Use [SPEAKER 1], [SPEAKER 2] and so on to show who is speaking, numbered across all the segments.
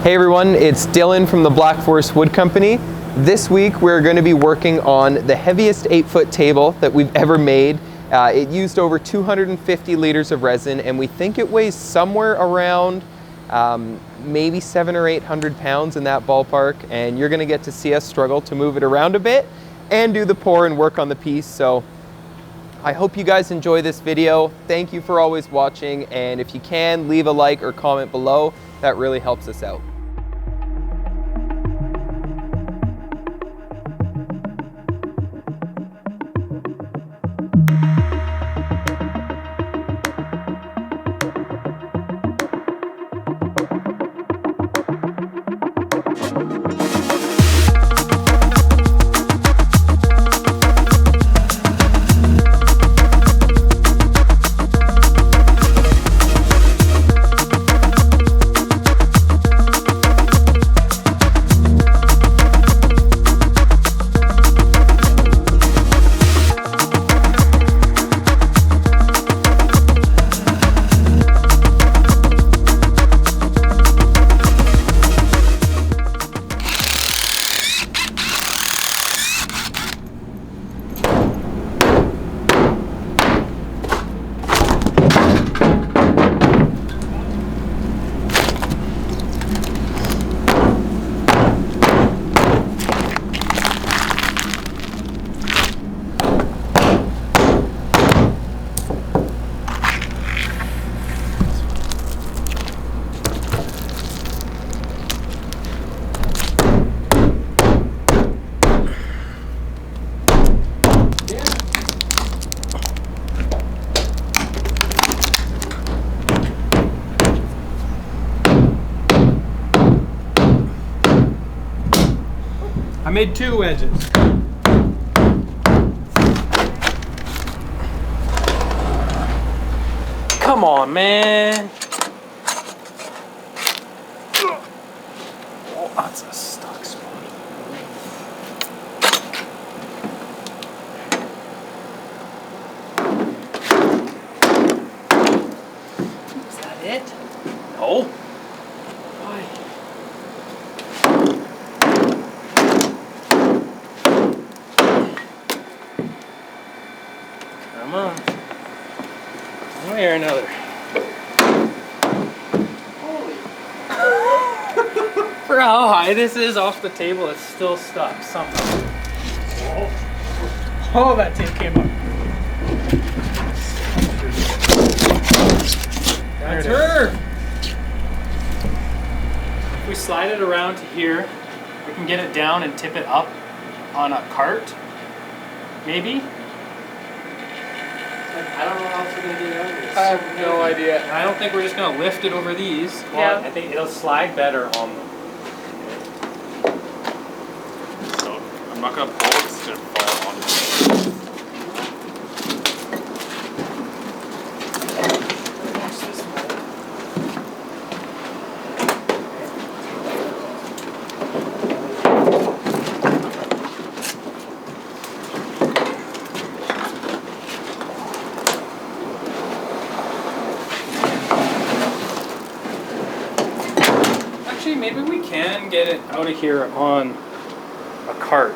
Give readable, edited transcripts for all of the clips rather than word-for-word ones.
[SPEAKER 1] Hey everyone, it's Dylan from the Black Forest Wood Company. This week we're going to be working on the heaviest 8-foot table that we've ever made. It used over 250 liters of resin, and we think it weighs somewhere around maybe 700 or 800 pounds, in that ballpark, and you're going to get to see us struggle to move it around a bit and do the pour and work on the piece. So I hope you guys enjoy this video. Thank you for always watching, and if you can, leave a like or comment below. That really helps us out.
[SPEAKER 2] I made 2 wedges. Come on, man. Oh, that's a stuck spot. Is that it? No. Why? Come on. One way or another. Holy. For how high this is off the table, it's still stuck somehow. Oh, that tape came up. That's her. If we slide it around to here, we can get it down and tip it up on a cart, maybe.
[SPEAKER 3] I don't know how else we're going to get it out of this.
[SPEAKER 2] I have no idea. I don't think we're just going to lift it over these. Well, I think it'll slide better on them.
[SPEAKER 4] So I'm not going to pull it, it's going to fall on me.
[SPEAKER 2] Maybe we can get it out of here on a cart.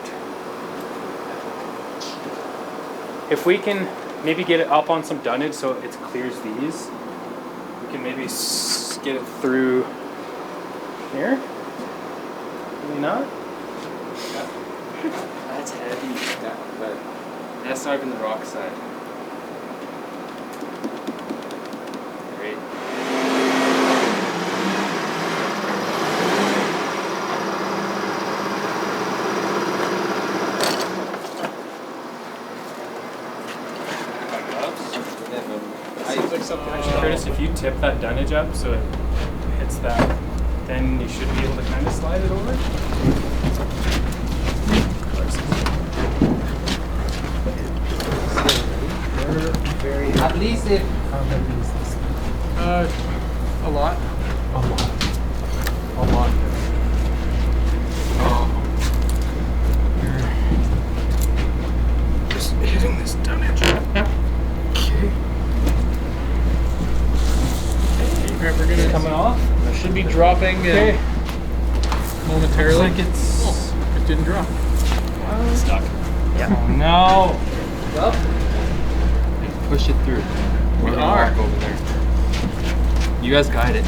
[SPEAKER 2] If we can maybe get it up on some dunnage so it clears these, we can maybe get it through here. Maybe not?
[SPEAKER 3] That's heavy, but that's not even the rock side. Great.
[SPEAKER 2] Curtis, if you tip that dunnage up so it hits that, then you should be able to kind of slide it over.
[SPEAKER 3] At least if...
[SPEAKER 2] How heavy is this thing? A lot. A lot. A lot. Just hitting this dunnage. Okay.
[SPEAKER 3] We're gonna
[SPEAKER 2] coming off.
[SPEAKER 3] It should be dropping.
[SPEAKER 2] Okay.
[SPEAKER 5] momentarily.
[SPEAKER 2] Looks like it's
[SPEAKER 5] It didn't drop.
[SPEAKER 4] Stuck.
[SPEAKER 2] Oh no.
[SPEAKER 1] Well,
[SPEAKER 3] Push it through.
[SPEAKER 5] We
[SPEAKER 3] We're gonna
[SPEAKER 5] are.
[SPEAKER 3] walk over there. You guys guide it.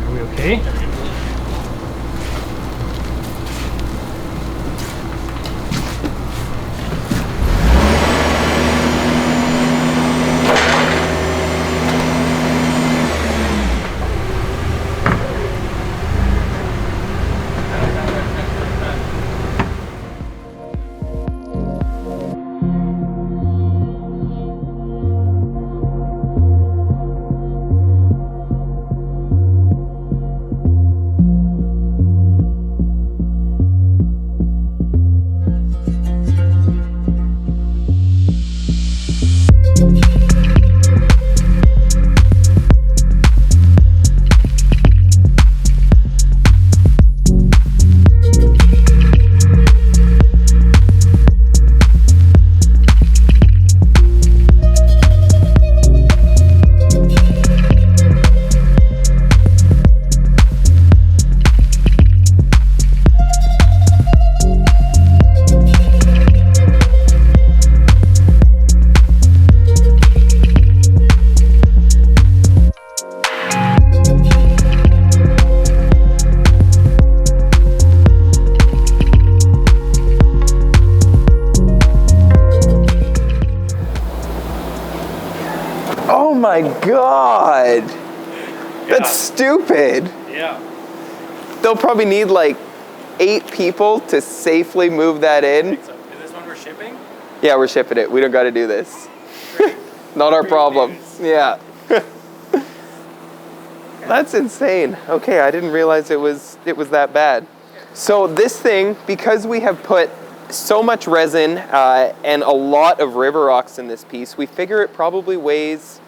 [SPEAKER 2] Are we okay?
[SPEAKER 1] oh my God. That's stupid.
[SPEAKER 2] Yeah.
[SPEAKER 1] They'll probably need like 8 people to safely move that in.
[SPEAKER 2] Is this one we're shipping?
[SPEAKER 1] Yeah, we're shipping it. We don't got to do this. Not our problem. Yeah. That's insane. Okay, I didn't realize it was that bad. So this thing, because we have put so much resin and a lot of river rocks in this piece, we figure it probably weighs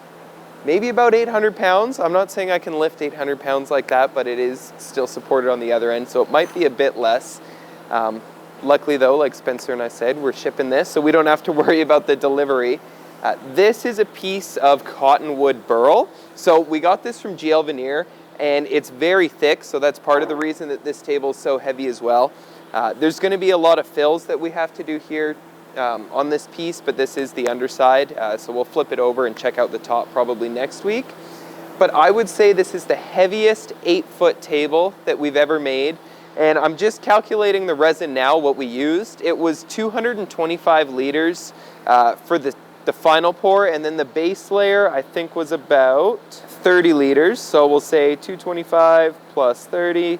[SPEAKER 1] maybe about 800 pounds. I'm not saying I can lift 800 pounds like that, but it is still supported on the other end, so it might be a bit less. Luckily though, like Spencer and I said, we're shipping this, so we don't have to worry about the delivery. This is a piece of cottonwood burl. So we got this from GL Veneer, and it's very thick, so that's part of the reason that this table is so heavy as well. There's going to be a lot of fills that we have to do here on this piece, but this is the underside, so we'll flip it over and check out the top probably next week. But I would say this is the heaviest 8-foot table that we've ever made, and I'm just calculating the resin now, what we used. It was 225 liters for the final pour, and then the base layer I think was about 30 liters, so we'll say 225 plus 30.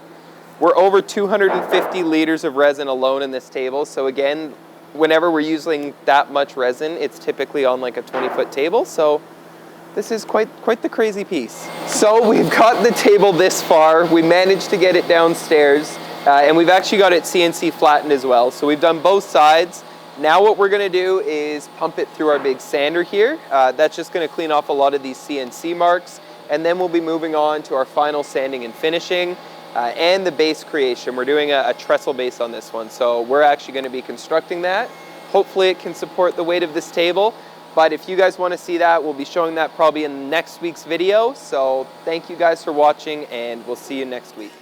[SPEAKER 1] We're over 250 liters of resin alone in this table, so again, whenever we're using that much resin, it's typically on like a 20-foot table, so this is quite the crazy piece. So we've got the table this far, we managed to get it downstairs, and we've actually got it CNC flattened as well, so we've done both sides. Now what we're going to do is pump it through our big sander here. That's just going to clean off a lot of these CNC marks, and then we'll be moving on to our final sanding and finishing and the base creation. We're doing a trestle base on this one, so we're actually going to be constructing that. Hopefully it can support the weight of this table, but if you guys want to see that, we'll be showing that probably in next week's video. So thank you guys for watching, and we'll see you next week.